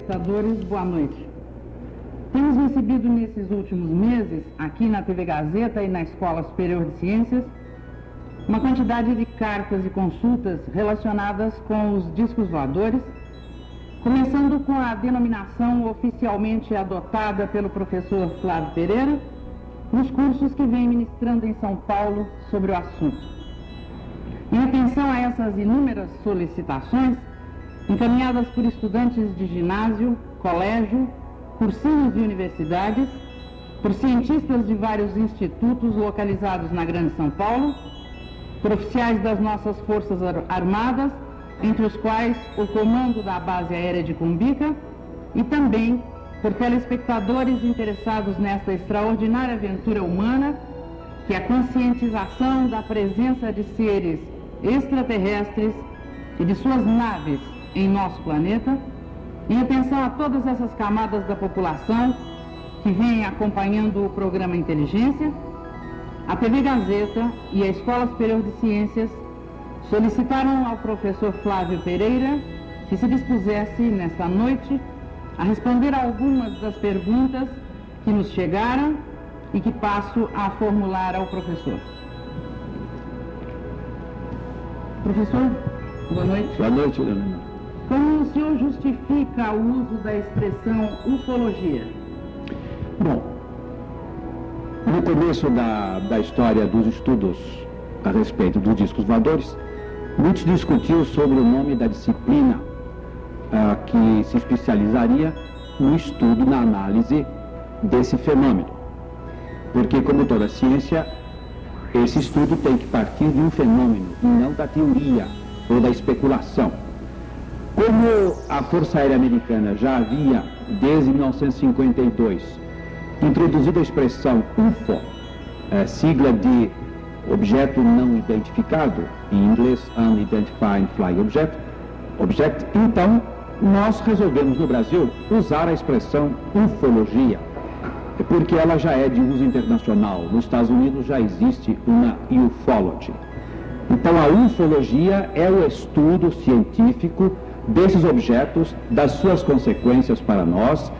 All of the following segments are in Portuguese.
telespectadores, boa noite. Temos recebido nesses últimos meses, aqui na TV Gazeta e na Escola Superior de Ciências, uma quantidade de cartas e consultas relacionadas com os discos voadores, começando com a denominação oficialmente adotada pelo professor Flávio Pereira, nos cursos que vem ministrando em São Paulo sobre o assunto. Em atenção a essas inúmeras solicitações, encaminhadas por estudantes de ginásio, colégio, cursinhos de universidades, por cientistas de vários institutos localizados na Grande São Paulo, por oficiais das nossas Forças Armadas, entre os quais o comando da Base Aérea de Cumbica, e também por telespectadores interessados nesta extraordinária aventura humana, que é a conscientização da presença de seres extraterrestres e de suas naves em nosso planeta, em atenção a todas essas camadas da população que vêm acompanhando o programa Inteligência, a TV Gazeta e a Escola Superior de Ciências solicitaram ao professor Flávio Pereira que se dispusesse, nesta noite, a responder a algumas das perguntas que nos chegaram e que passo a formular ao professor. Professor, boa noite. Boa noite, Leonina. Como o senhor justifica o uso da expressão ufologia? Bom, no começo da história dos estudos a respeito dos discos voadores, muito se discutiu sobre o nome da disciplina que se especializaria no estudo, na análise desse fenômeno. Porque, como toda ciência, esse estudo tem que partir de um fenômeno, e não da teoria ou da especulação. Como a Força Aérea Americana já havia, desde 1952, introduzido a expressão UFO, sigla de Objeto Não Identificado, em inglês Unidentified Flying Object, então nós resolvemos no Brasil usar a expressão ufologia, porque ela já é de uso internacional. Nos Estados Unidos já existe uma ufology. Então a ufologia é o estudo científico desses objetos, das suas consequências para nós,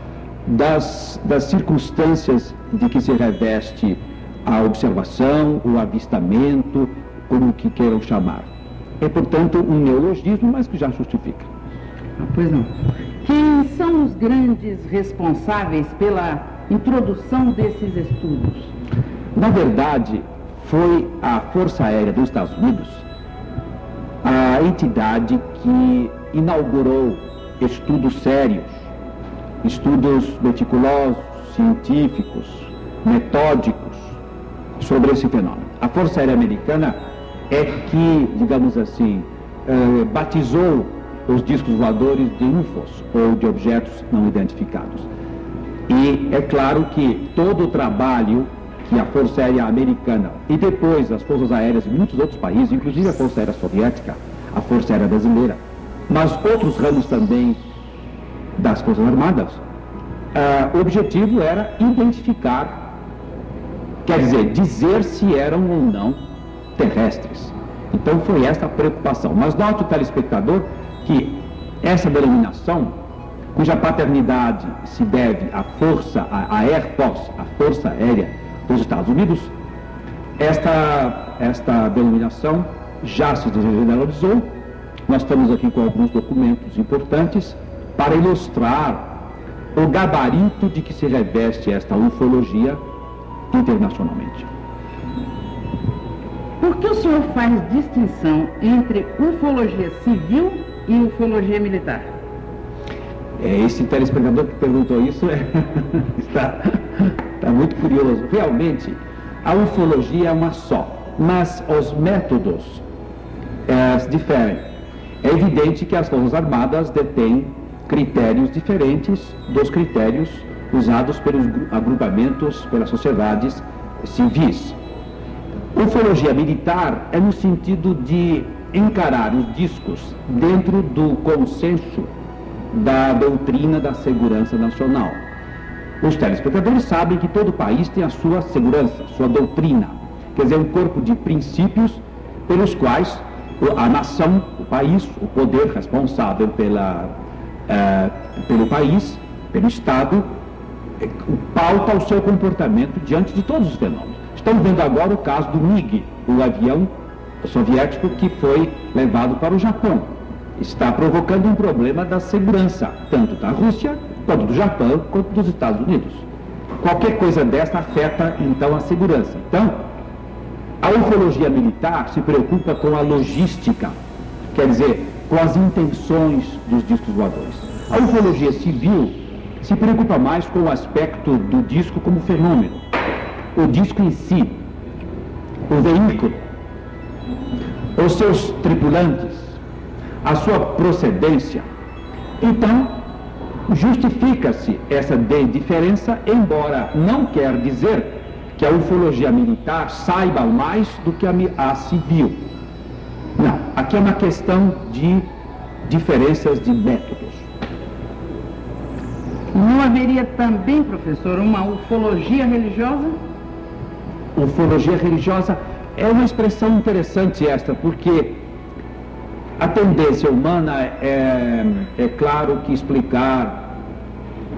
das circunstâncias de que se reveste a observação, o avistamento, como que queiram chamar. É, portanto, um neologismo, mas que já justifica. Pois não. Quem são os grandes responsáveis pela introdução desses estudos? Na verdade, foi a Força Aérea dos Estados Unidos a entidade que inaugurou estudos sérios, estudos meticulosos, científicos, metódicos sobre esse fenômeno. A Força Aérea Americana é que, digamos assim, batizou os discos voadores de UFOs, ou de objetos não identificados. E é claro que todo o trabalho que a Força Aérea Americana e depois as Forças Aéreas de muitos outros países, inclusive a Força Aérea Soviética, a Força Aérea Brasileira, mas outros ramos também das Forças Armadas, o objetivo era identificar, quer dizer se eram ou não terrestres. Então foi esta a preocupação. Mas note o telespectador que essa denominação, cuja paternidade se deve à Força, à Air Force, a Força Aérea dos Estados Unidos, esta denominação já se generalizou. Nós estamos aqui com alguns documentos importantes para ilustrar o gabarito de que se reveste esta ufologia internacionalmente. Por que o senhor faz distinção entre ufologia civil e ufologia militar? Esse telespectador que perguntou isso está muito curioso. Realmente, a ufologia é uma só, mas os métodos diferem. É evidente que as Forças Armadas detêm critérios diferentes dos critérios usados pelos agrupamentos, pelas sociedades civis. Ufologia militar é no sentido de encarar os discos dentro do consenso da doutrina da segurança nacional. Os telespectadores sabem que todo país tem a sua segurança, sua doutrina, quer dizer, um corpo de princípios pelos quais a nação, o país, o poder responsável pelo país, pelo Estado, pauta o seu comportamento diante de todos os fenômenos. Estamos vendo agora o caso do MiG, o avião soviético que foi levado para o Japão. Está provocando um problema da segurança, tanto da Rússia, quanto do Japão, quanto dos Estados Unidos. Qualquer coisa dessa afeta, então, a segurança. Então, a ufologia militar se preocupa com a logística, quer dizer, com as intenções dos discos voadores. A ufologia civil se preocupa mais com o aspecto do disco como fenômeno, o disco em si, o veículo, os seus tripulantes, a sua procedência. Então, justifica-se essa diferença, embora não quer dizer que a ufologia militar saiba mais do que a civil. Não, aqui é uma questão de diferenças de métodos. Não haveria também, professor, uma ufologia religiosa? Ufologia religiosa é uma expressão interessante esta, porque a tendência humana é claro que explicar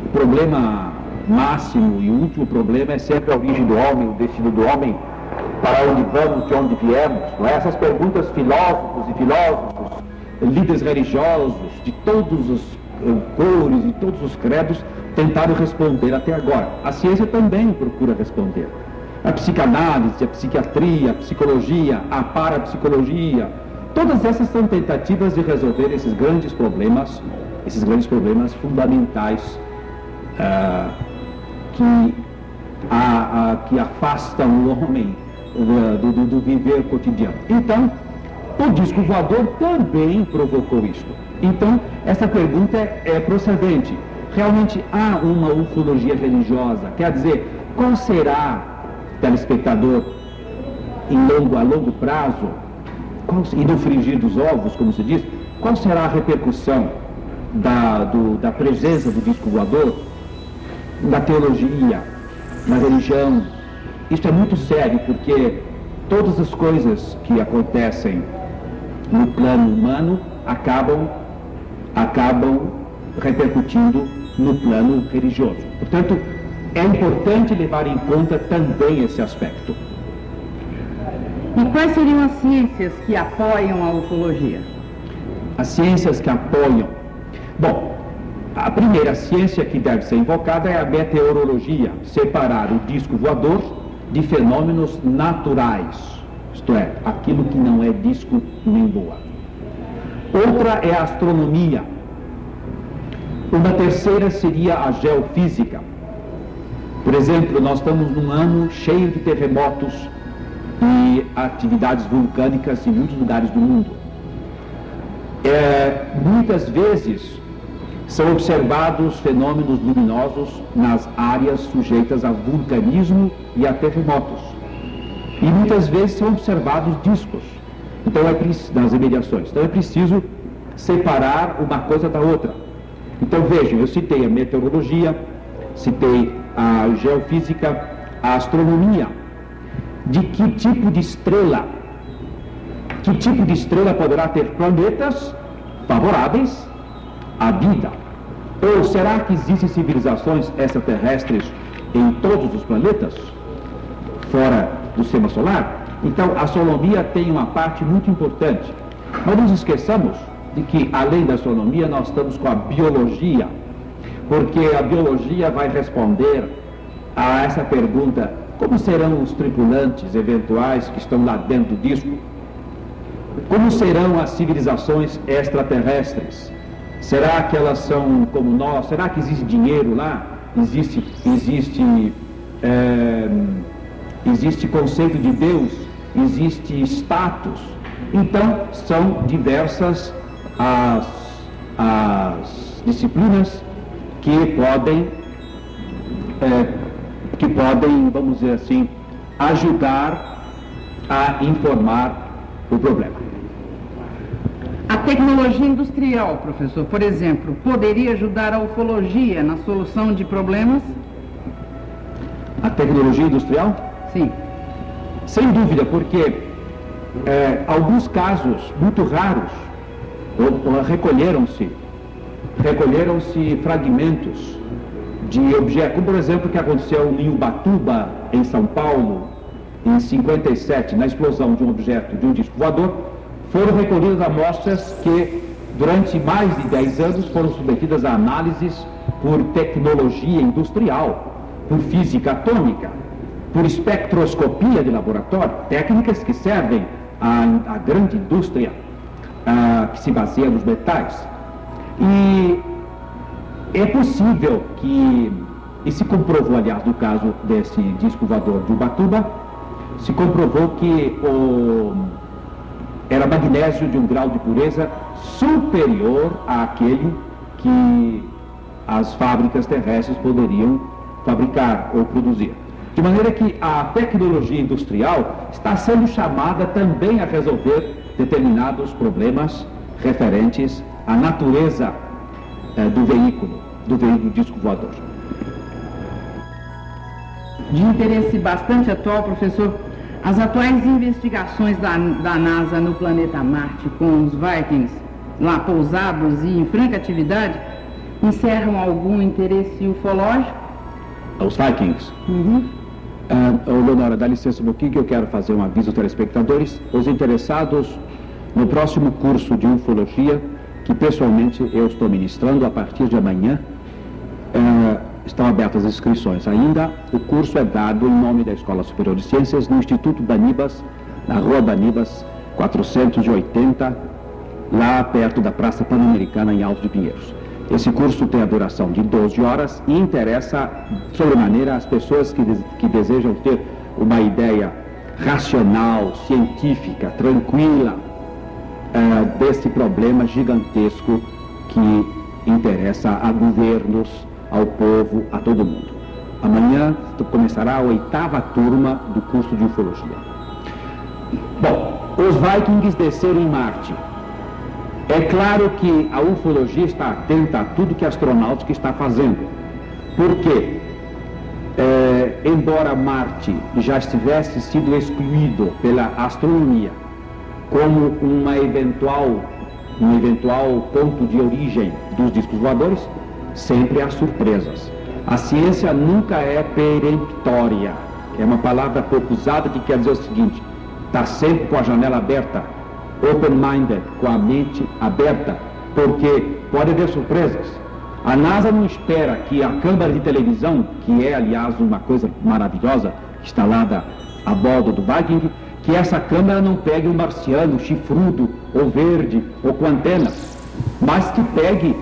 o problema máximo e o último problema é sempre a origem do homem, o destino do homem, para onde vamos, de onde viemos. Não é? Essas perguntas filósofos e filósofos, líderes religiosos de todos os cores e todos os credos tentaram responder até agora. A ciência também procura responder. A psicanálise, a psiquiatria, a psicologia, a parapsicologia, todas essas são tentativas de resolver esses grandes problemas fundamentais que afastam o homem do viver cotidiano. Então, o disco voador também provocou isto. Então, essa pergunta é procedente. Realmente há uma ufologia religiosa, quer dizer, qual será, telespectador, a longo prazo, e no frigir dos ovos, como se diz, qual será a repercussão da presença do disco voador na teologia, na religião? Isto é muito sério, porque todas as coisas que acontecem no plano humano acabam repercutindo no plano religioso. Portanto, é importante levar em conta também esse aspecto. E quais seriam as ciências que apoiam a ufologia? As ciências que apoiam. Bom, a primeira ciência que deve ser invocada é a meteorologia, separar o disco voador de fenômenos naturais, isto é, aquilo que não é disco nem boa. Outra é a astronomia. Uma terceira seria a geofísica. Por exemplo, nós estamos num ano cheio de terremotos e atividades vulcânicas em muitos lugares do mundo. Muitas vezes são observados fenômenos luminosos nas áreas sujeitas a vulcanismo e a terremotos. E muitas vezes são observados discos nas imediações. Então é preciso separar uma coisa da outra. Então vejam, eu citei a meteorologia, citei a geofísica, a astronomia. De que tipo de estrela poderá ter planetas favoráveis à vida? Ou será que existem civilizações extraterrestres em todos os planetas, fora do sistema solar? Então, a astronomia tem uma parte muito importante. Mas não nos esqueçamos de que, além da astronomia, nós estamos com a biologia, porque a biologia vai responder a essa pergunta: como serão os tripulantes eventuais que estão lá dentro do disco? Como serão as civilizações extraterrestres? Será que elas são como nós? Será que existe dinheiro lá? Existe conceito de Deus? Existe status? Então, são diversas as disciplinas que podem, vamos dizer assim, ajudar a informar o problema. A tecnologia industrial, professor, por exemplo, poderia ajudar a ufologia na solução de problemas? A tecnologia industrial? Sim. Sem dúvida, porque alguns casos muito raros recolheram-se recolheram-se fragmentos de objetos, como por exemplo o que aconteceu em Ubatuba, em São Paulo, em 57, na explosão de um objeto, de um disco voador. Foram recolhidas amostras que, durante mais de 10 anos, foram submetidas a análises por tecnologia industrial, por física atômica, por espectroscopia de laboratório, técnicas que servem à grande indústria que se baseia nos metais. E é possível que, e se comprovou, aliás, no caso desse disco voador de Ubatuba, se comprovou que era magnésio de um grau de pureza superior àquele que as fábricas terrestres poderiam fabricar ou produzir. De maneira que a tecnologia industrial está sendo chamada também a resolver determinados problemas referentes à natureza do veículo disco voador. De interesse bastante atual, professor, as atuais investigações da NASA no planeta Marte com os Vikings lá pousados e em franca atividade encerram algum interesse ufológico? Os Vikings? Leonora, dá licença um pouquinho que eu quero fazer um aviso aos telespectadores. Os interessados no próximo curso de ufologia, que pessoalmente eu estou ministrando a partir de amanhã, estão abertas as inscrições ainda. O curso é dado em nome da Escola Superior de Ciências no Instituto Danibas, na Rua Danibas 480, lá perto da Praça Pan-Americana, em Alto de Pinheiros. Esse curso tem a duração de 12 horas e interessa sobremaneira às pessoas que desejam ter uma ideia racional, científica, tranquila desse problema gigantesco que interessa a governos, ao povo, a todo mundo. Amanhã começará a 8ª turma do curso de ufologia. Bom, os Vikings desceram em Marte. É claro que a ufologia está atenta a tudo que a astronáutica está fazendo. Porque, embora Marte já tivesse sido excluído pela astronomia como um eventual ponto de origem dos discos voadores, sempre há surpresas. A ciência nunca é peremptória. É uma palavra pouco usada que quer dizer o seguinte: está sempre com a janela aberta, open-minded, com a mente aberta, porque pode haver surpresas. A NASA não espera que a câmera de televisão, que é, aliás, uma coisa maravilhosa, instalada a bordo do Viking, que essa câmera não pegue um marciano chifrudo, ou verde, ou com antenas, mas que pegue,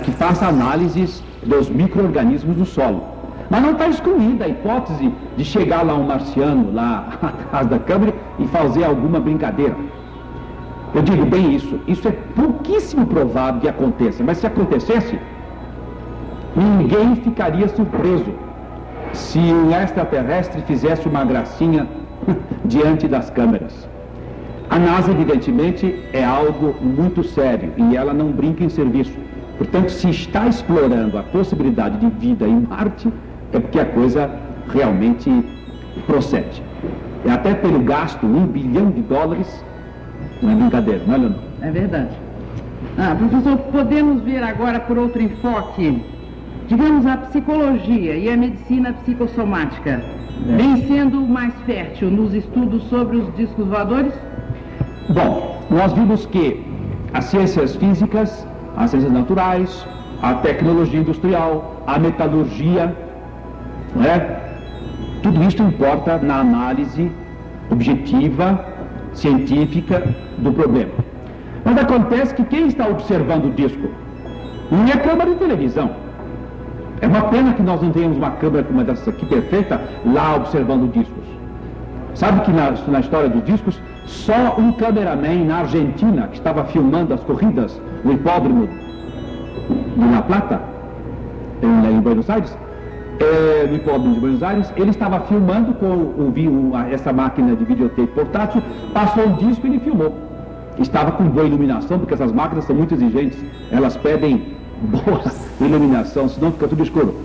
que faça análises dos micro-organismos do solo. Mas não está excluída a hipótese de chegar lá um marciano, lá atrás da câmera, e fazer alguma brincadeira. Eu digo bem isso é pouquíssimo provável que aconteça, mas se acontecesse, ninguém ficaria surpreso se um extraterrestre fizesse uma gracinha diante das câmeras. A NASA, evidentemente, é algo muito sério e ela não brinca em serviço. Portanto, se está explorando a possibilidade de vida em Marte, é porque a coisa realmente procede. E até pelo gasto, $1 bilhão, não é brincadeira, não é, Leonor? É verdade. Professor, podemos ver agora por outro enfoque, digamos, a psicologia e a medicina psicossomática, vem sendo mais fértil nos estudos sobre os discos voadores? Bom, nós vimos que as ciências físicas, as ciências naturais, a tecnologia industrial, a metalurgia, tudo isso importa na análise objetiva, científica do problema. Mas acontece que quem está observando o disco não é a câmera de televisão. É uma pena que nós não tenhamos uma câmera como essa aqui perfeita lá observando discos. Sabe que na história dos discos, só um cameraman na Argentina que estava filmando as corridas no hipódromo de La Plata, em Buenos Aires, no hipódromo de Buenos Aires, ele estava filmando com essa máquina de videotape portátil, passou um disco e ele filmou. Estava com boa iluminação, porque essas máquinas são muito exigentes, elas pedem boa iluminação, senão fica tudo escuro.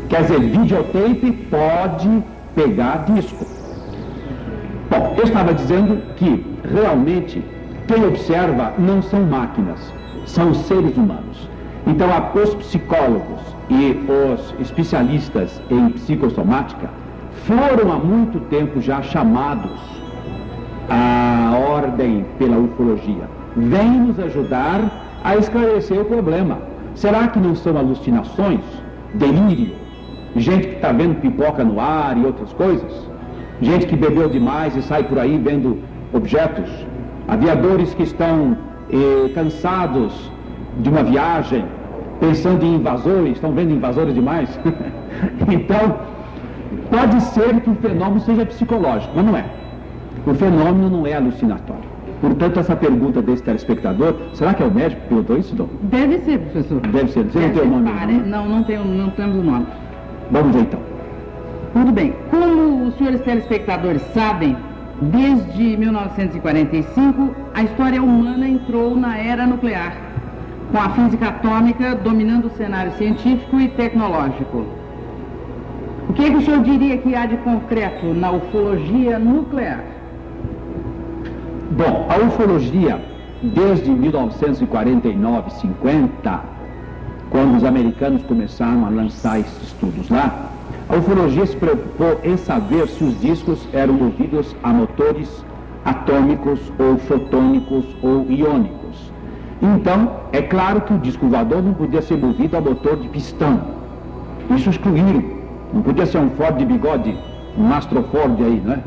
Quer dizer, videotape pode pegar disco. Bom, eu estava dizendo que realmente quem observa não são máquinas, são os seres humanos. Então, os psicólogos e os especialistas em psicossomática foram há muito tempo já chamados à ordem pela ufologia. Vem nos ajudar a esclarecer o problema. Será que não são alucinações, delírio, gente que está vendo pipoca no ar e outras coisas? Gente que bebeu demais e sai por aí vendo objetos? Aviadores que estão cansados de uma viagem, pensando em invasores, estão vendo invasores demais? Então, pode ser que o fenômeno seja psicológico, mas não é. O fenômeno não é alucinatório. Portanto, essa pergunta desse telespectador, será que é o médico que perguntou isso, Dom? Deve ser, professor. Deve ser. Você não tem o nome? Não temos o nome. Vamos ver então. Tudo bem. Como os senhores telespectadores sabem, desde 1945, a história humana entrou na era nuclear, com a física atômica dominando o cenário científico e tecnológico. O que o senhor diria que há de concreto na ufologia nuclear? Bom, a ufologia, desde 1949, 50, quando os americanos começaram a lançar esses estudos lá, a ufologia se preocupou em saber se os discos eram movidos a motores atômicos ou fotônicos ou iônicos. Então, é claro que o disco voador não podia ser movido a motor de pistão. Isso excluíram. Não podia ser um Ford de bigode, um Mastro Ford aí, né?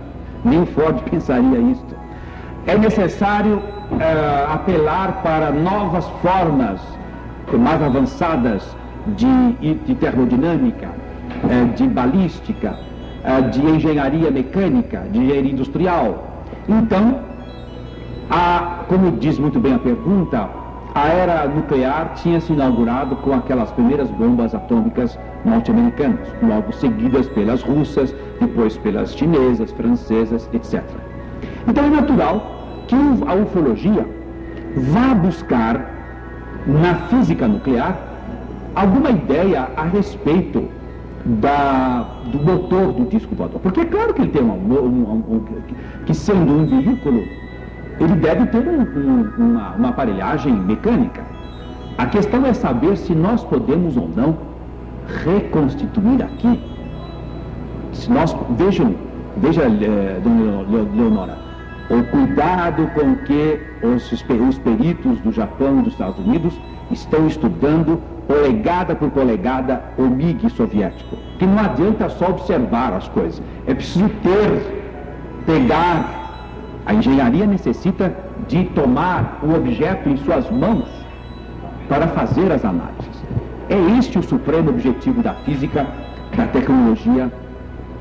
Nem Ford pensaria isso. É necessário apelar para novas formas mais avançadas de termodinâmica, de balística, de engenharia mecânica, de engenharia industrial. Então, como diz muito bem a pergunta, a era nuclear tinha se inaugurado com aquelas primeiras bombas atômicas norte-americanas, logo seguidas pelas russas, depois pelas chinesas, francesas, etc. Então é natural que a ufologia vá buscar na física nuclear alguma ideia a respeito do motor do disco voador. Porque é claro que ele tem que sendo um veículo, ele deve ter uma aparelhagem mecânica. A questão é saber se nós podemos ou não reconstituir aqui. Se nós, veja, dona Leonora, o cuidado com que os peritos do Japão e dos Estados Unidos estão estudando polegada por polegada o MiG soviético. Que não adianta só observar as coisas, é preciso pegar. A engenharia necessita de tomar o objeto em suas mãos para fazer as análises. É este o supremo objetivo da física, da tecnologia,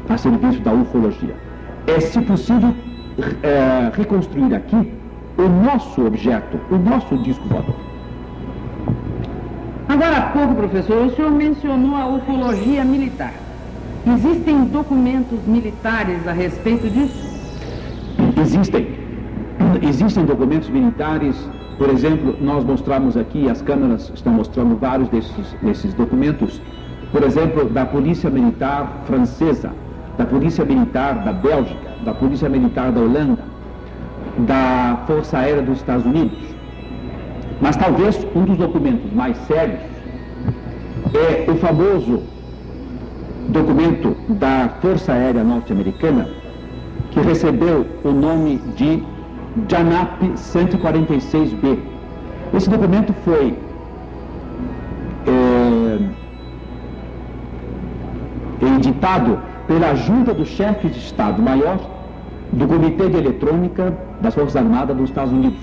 a serviço da ufologia. É, se possível, reconstruir aqui o nosso objeto, o nosso disco voador. Agora há pouco, professor, o senhor mencionou a ufologia militar. Existem documentos militares a respeito disso? Existem documentos militares, por exemplo, nós mostramos aqui, as câmeras estão mostrando vários desses documentos, por exemplo, da Polícia Militar Francesa, da Polícia Militar da Bélgica, da Polícia Militar da Holanda, da Força Aérea dos Estados Unidos. Mas talvez um dos documentos mais sérios é o famoso documento da Força Aérea Norte-Americana, que recebeu o nome de JANAP 146B. Esse documento foi editado pela Junta dos Chefes de Estado-Maior do Comitê de Eletrônica das Forças Armadas dos Estados Unidos,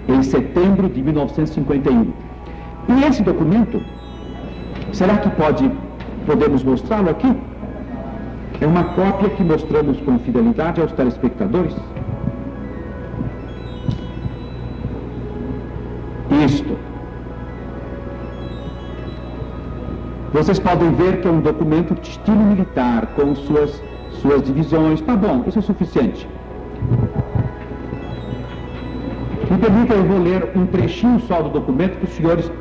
em setembro de 1951. E esse documento, será que podemos mostrá-lo aqui? É uma cópia que mostramos com fidelidade aos telespectadores. Isto. Vocês podem ver que é um documento de estilo militar, com suas divisões. Tá bom, isso é suficiente. Me permita, eu vou ler um trechinho só do documento para os senhores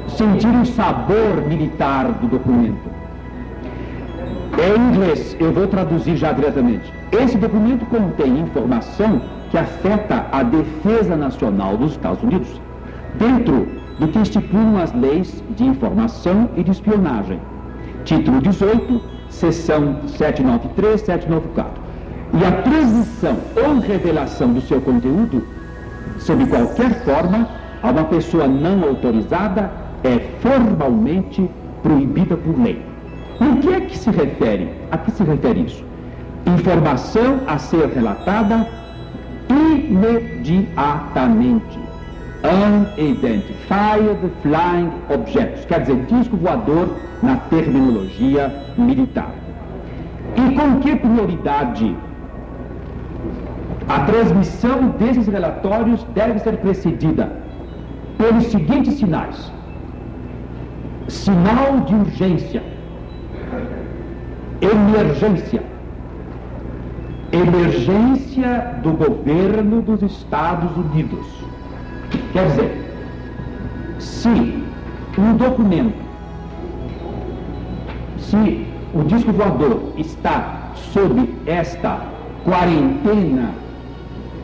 sentirem o sabor militar do documento. É em inglês, eu vou traduzir já diretamente. Esse documento contém informação que afeta a defesa nacional dos Estados Unidos. dentro do que estipulam as leis de informação e de espionagem. Título 18, seção 793, 794. E a transmissão ou revelação do seu conteúdo, sob qualquer forma, a uma pessoa não autorizada, é formalmente proibida por lei. O que é que se refere? A que se refere isso? Informação a ser relatada imediatamente. Unidentified Flying Objects, quer dizer, disco voador na terminologia militar. E com que prioridade? A transmissão desses relatórios deve ser precedida pelos seguintes sinais: sinal de urgência, emergência, emergência do governo dos Estados Unidos. Quer dizer, se um documento, se o disco voador está sob esta quarentena,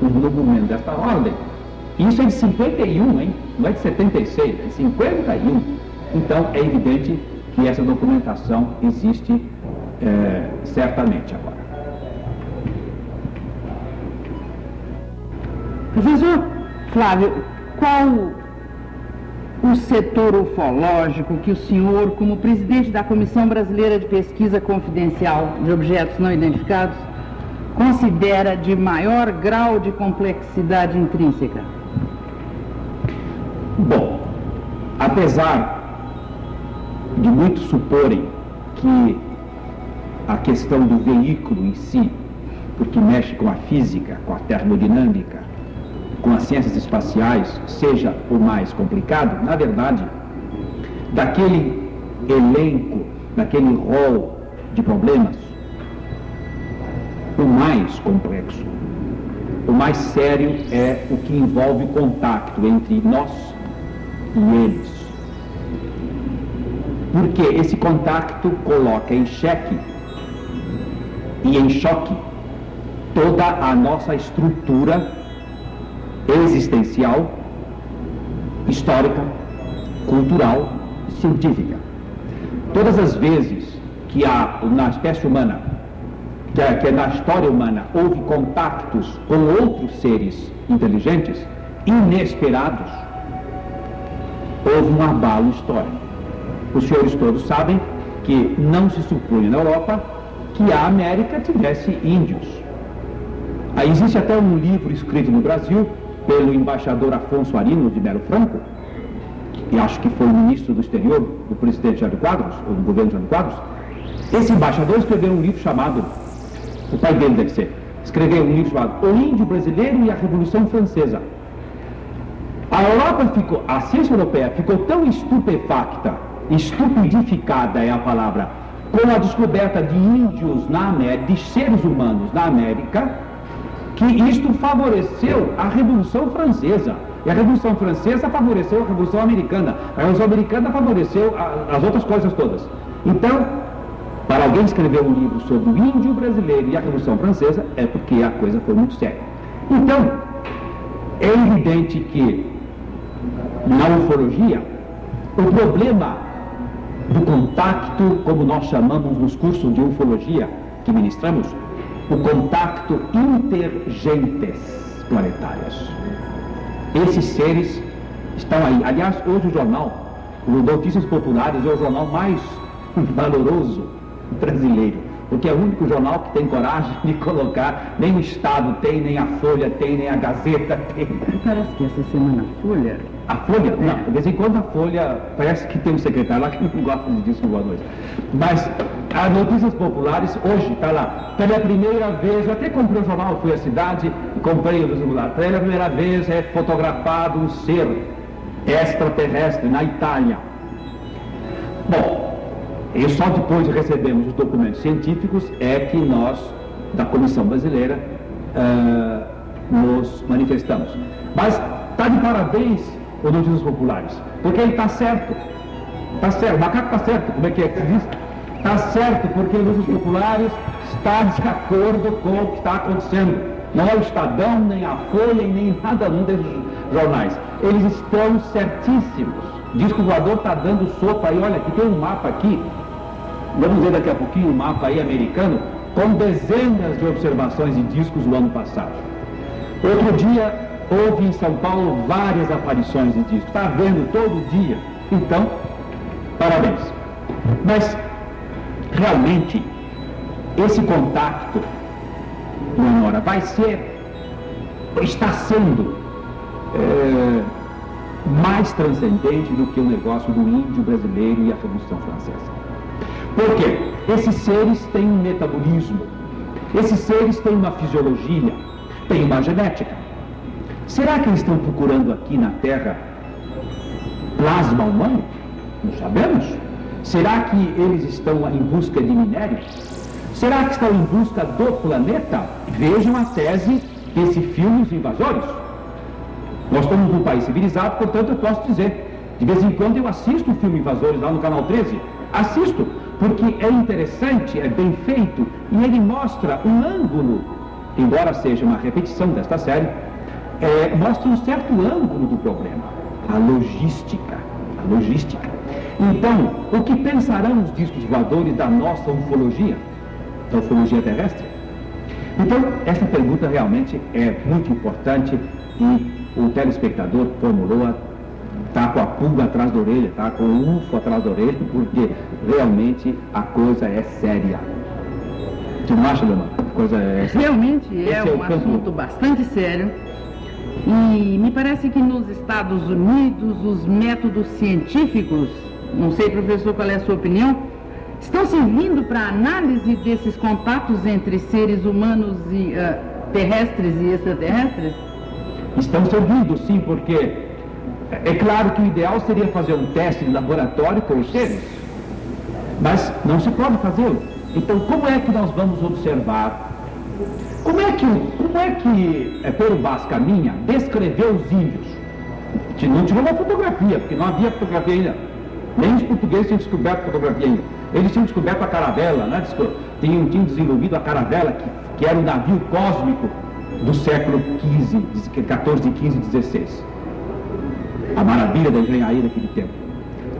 no documento desta ordem, isso é de 51, hein? Não é de 76, é de 51. Então, é evidente que essa documentação existe certamente agora. Professor Flávio, qual o setor ufológico que o senhor, como presidente da Comissão Brasileira de Pesquisa Confidencial de Objetos Não Identificados, considera de maior grau de complexidade intrínseca? Bom, apesar de muitos suporem que a questão do veículo em si, porque mexe com a física, com a termodinâmica, com as ciências espaciais, seja o mais complicado, na verdade, daquele elenco, daquele rol de problemas, o mais complexo, o mais sério é o que envolve o contato entre nós e eles. Porque esse contato coloca em xeque e em choque toda a nossa estrutura existencial, histórica, cultural, científica. Todas as vezes que na espécie humana, que na história humana, houve contactos com outros seres inteligentes, inesperados, houve um abalo histórico. Os senhores todos sabem que não se supunha na Europa que a América tivesse índios. Aí existe até um livro escrito no Brasil pelo embaixador Afonso Arinos de Melo Franco, e acho que foi ministro do exterior do presidente Jânio Quadros, ou do governo Jânio Quadros. Esse embaixador escreveu um livro chamado, o pai dele deve ser, escreveu um livro chamado O Índio Brasileiro e a Revolução Francesa. A Europa ficou, a ciência europeia ficou tão estupefacta, estupidificada é a palavra, com a descoberta de índios na América, de seres humanos na América, que isto favoreceu a Revolução Francesa. E a Revolução Francesa favoreceu a Revolução Americana. A Revolução Americana favoreceu as outras coisas todas. Então, para alguém escrever um livro sobre o índio brasileiro e a Revolução Francesa, é porque a coisa foi muito séria. Então, é evidente que na ufologia, o problema do contacto, como nós chamamos nos cursos de ufologia que ministramos, o contacto intergentes planetários. Esses seres estão aí. Aliás, hoje o jornal, o Notícias Populares, é o jornal mais valoroso brasileiro, porque é o único jornal que tem coragem de colocar, nem o Estado tem, nem a Folha tem, nem a Gazeta tem. Parece que essa semana a Folha... A Folha? Não, de vez em quando a Folha, parece que tem um secretário lá que não gosta disso voadores. Mas as Notícias Populares, hoje está lá, pela primeira vez, eu até comprei o jornal, fui à cidade e comprei o celular, pela primeira vez é fotografado um ser extraterrestre na Itália. Bom, e só depois de recebermos os documentos científicos é que nós, da Comissão Brasileira, nos manifestamos. Mas está de parabéns o Notícias Populares, porque ele está certo. Está certo, o macaco está certo, como é que se diz? Está certo, porque o Notícias Populares está de acordo com o que está acontecendo. Não é o Estadão, nem a Folha, nem nada, jornais. Eles estão certíssimos. Disco voador está dando sopa aí, olha, aqui tem um mapa aqui, vamos ver daqui a pouquinho um mapa aí americano, com dezenas de observações de discos do ano passado. Outro dia, houve em São Paulo várias aparições de discos, está vendo todo dia. Então, parabéns. Mas, realmente, esse contato, Leonora, está sendo mais transcendente do que o negócio do índio brasileiro e a Revolução Francesa. Por quê? Esses seres têm um metabolismo, esses seres têm uma fisiologia, têm uma genética. Será que eles estão procurando aqui na Terra plasma humano? Não sabemos. Será que eles estão em busca de minério? Será que estão em busca do planeta? Vejam a tese desse filme Os Invasores. Nós estamos num país civilizado, portanto eu posso dizer, de vez em quando eu assisto o filme Invasores lá no Canal 13. Assisto, porque é interessante, é bem feito, e ele mostra um ângulo, embora seja uma repetição desta série, mostra um certo ângulo do problema, a logística. Então, o que pensarão os discos voadores da nossa ufologia, da ufologia terrestre? Então, essa pergunta realmente é muito importante e o telespectador formulou-a, está com a pulga atrás da orelha, está com o UFO atrás da orelha, porque realmente a coisa é séria. Você não acha, Leonor? Realmente é um assunto bastante sério. E me parece que nos Estados Unidos os métodos científicos, não sei, professor, qual é a sua opinião, estão servindo para análise desses contatos entre seres humanos e terrestres e extraterrestres? Estão servindo, sim, porque é claro que o ideal seria fazer um teste de laboratório com os seres, mas não se pode fazê-lo. Então, como é que nós vamos observar? Como é que Pero Vaz Caminha descreveu os índios? Não tirou uma fotografia, porque não havia fotografia ainda. Nem os portugueses tinham descoberto fotografia ainda. Eles tinham descoberto a caravela, né? Tinham desenvolvido a caravela, que era um navio cósmico do século XIV, XIV, XV, XVI. A maravilha da engenharia daquele tempo.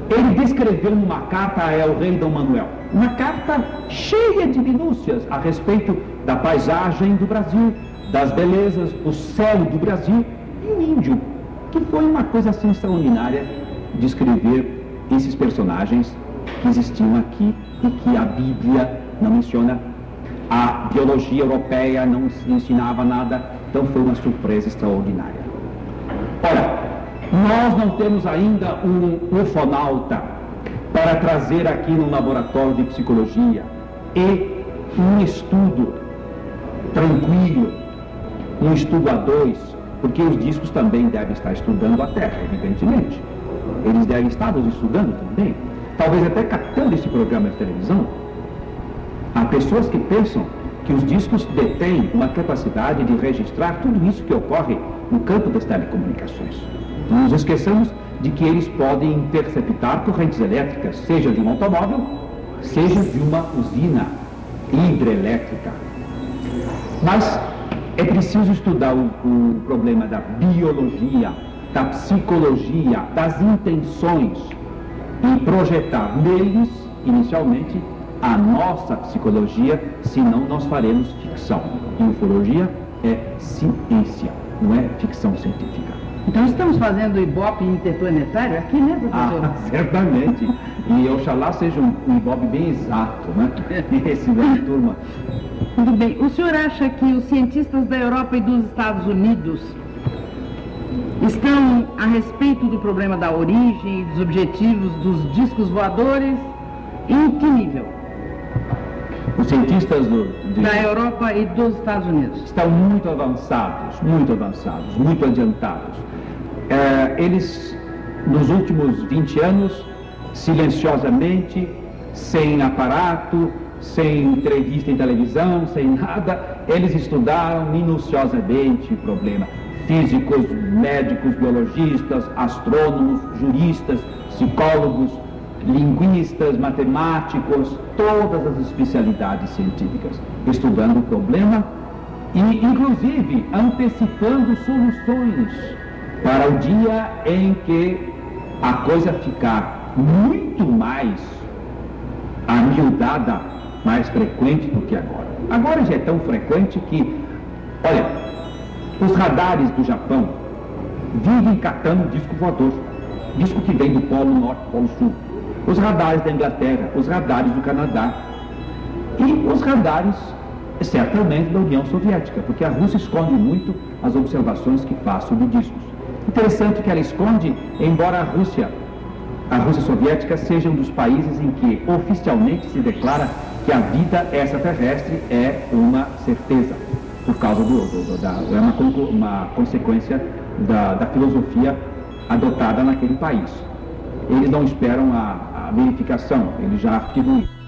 Ele descreveu numa carta a El Rei Dom Manuel, uma carta cheia de minúcias a respeito da paisagem do Brasil, das belezas, do céu do Brasil e o índio, que foi uma coisa assim extraordinária descrever esses personagens que existiam aqui e que a Bíblia não menciona. A biologia europeia não se ensinava nada, então foi uma surpresa extraordinária. Ora, nós não temos ainda um ufonauta para trazer aqui no laboratório de psicologia e um estudo tranquilo, um estudo a dois, porque os discos também devem estar estudando a Terra, evidentemente. Eles devem estar nos estudando também, talvez até captando esse programa de televisão. Há pessoas que pensam que os discos detêm uma capacidade de registrar tudo isso que ocorre no campo das telecomunicações. Não nos esqueçamos de que eles podem interceptar correntes elétricas, seja de um automóvel, seja de uma usina hidrelétrica. Mas é preciso estudar o problema da biologia, da psicologia, das intenções e projetar neles, inicialmente, a nossa psicologia, senão nós faremos ficção. E ufologia é ciência, não é ficção científica. Então estamos fazendo Ibope interplanetário aqui, né, professor? Certamente. E oxalá seja um Ibope bem exato, né? Esse da turma. Tudo bem. O senhor acha que os cientistas da Europa e dos Estados Unidos estão a respeito do problema da origem e dos objetivos dos discos voadores em que nível? Os cientistas da Europa e dos Estados Unidos estão muito avançados, muito adiantados. Eles, nos últimos 20 anos, silenciosamente, sem aparato, sem entrevista em televisão, sem nada, eles estudaram minuciosamente o problema. Físicos, médicos, biologistas, astrônomos, juristas, psicólogos, linguistas, matemáticos, todas as especialidades científicas, estudando o problema e, inclusive, antecipando soluções para o dia em que a coisa ficar muito mais amiudada, mais frequente do que agora. Agora já é tão frequente que, olha, os radares do Japão vivem catando disco voador, disco que vem do Polo Norte, Polo Sul. Os radares da Inglaterra, os radares do Canadá e os radares, certamente, da União Soviética, porque a Rússia esconde muito as observações que faço de discos. Interessante que ela esconde, embora a Rússia soviética seja um dos países em que oficialmente se declara que a vida extraterrestre é uma certeza, por causa é uma consequência da filosofia adotada naquele país. Eles não esperam a verificação, eles já afirmam isso.